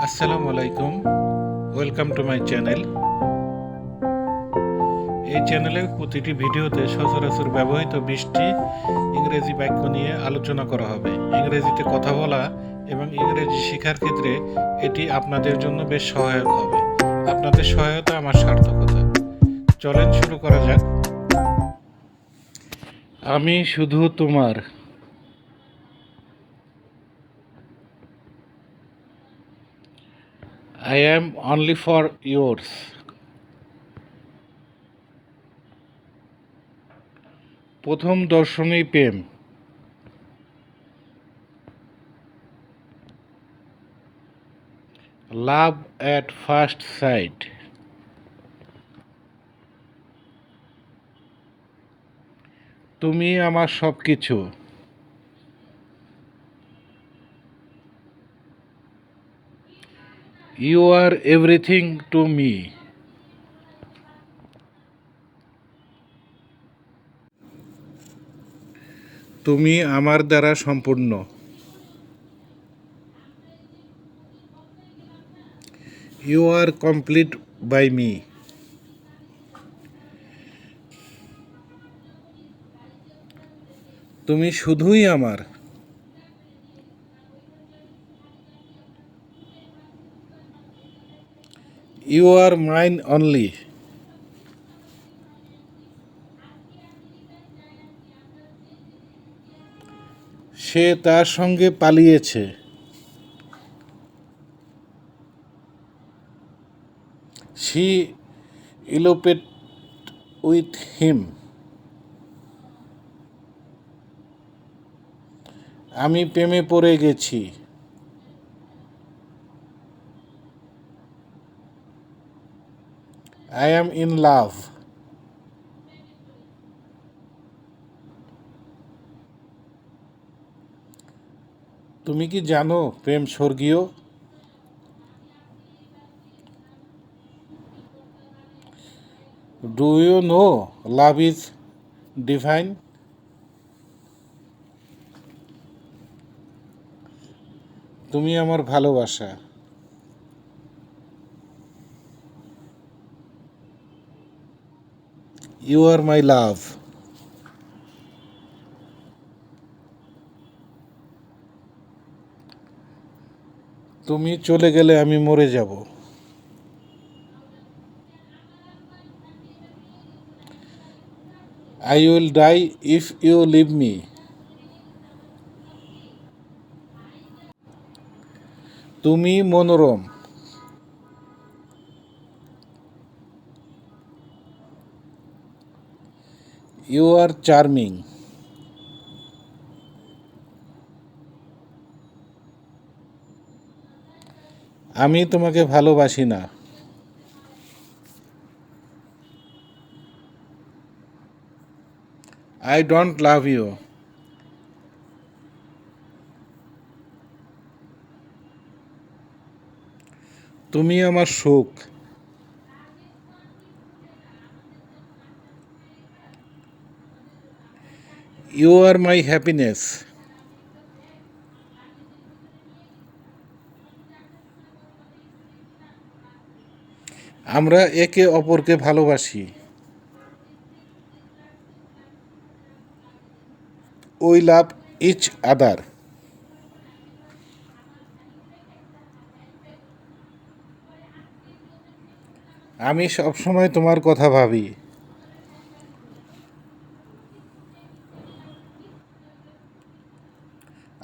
আসসালামু আলাইকুম, welcome to my channel. এই চ্যানেলে প্রতিটি ভিডিওতে সচরাচর ব্যবহৃত 20টি ইংরেজি বাক্য নিয়ে আলোচনা করা হবে। ইংরেজিতে কথা বলা এবং ইংরেজি শেখার ক্ষেত্রে এটি আপনাদের জন্য বেশ সহায়ক হবে। আপনাদের সহায়তা আমার সার্থকতা। চলেন শুরু করা যাক। আমি শুধু তোমার। I am only for yours. প্রথম দর্শনেই প্রেম। Love at first sight. তুমি আমার সব কিছু। You are everything to me. তুমি আমার দ্বারা সম্পূর্ণ। You are complete by me. তুমি শুধুই আমার। You are mine only. সে তার সঙ্গে পালিয়েছে। She eloped with him. আমি প্রেমে পড়ে গেছি। I am in love. তুমি কি জানো প্রেম স্বর্গীয়? Do you know love is divine? তুমি আমার ভালোবাসা। You are my love. তুমি চলে গেলে আমি মরে যাব। I will die if you leave me. তুমি মনোরম। You are charming. আমি তোমাকে ভালোবাসি না। I don't love you. তুমি আমার সুখ। You are my happiness. আমরা একে অপরকে ভালোবাসি। We love each other. আমি সবসময় তোমার কথা ভাবি।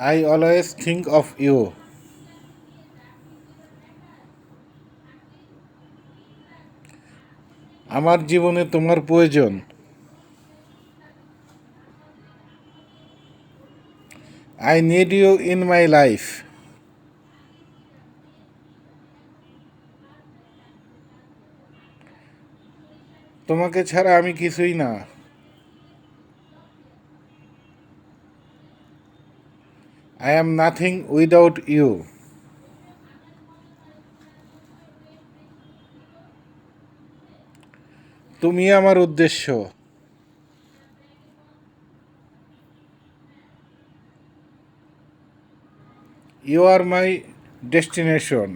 I always think of you. আমার জীবনে তোমার প্রয়োজন। I need you in my life. তোমাকে ছাড়া আমি কিছুই না। I am nothing without you. তুমি আমার উদ্দেশ্য। You are my destination.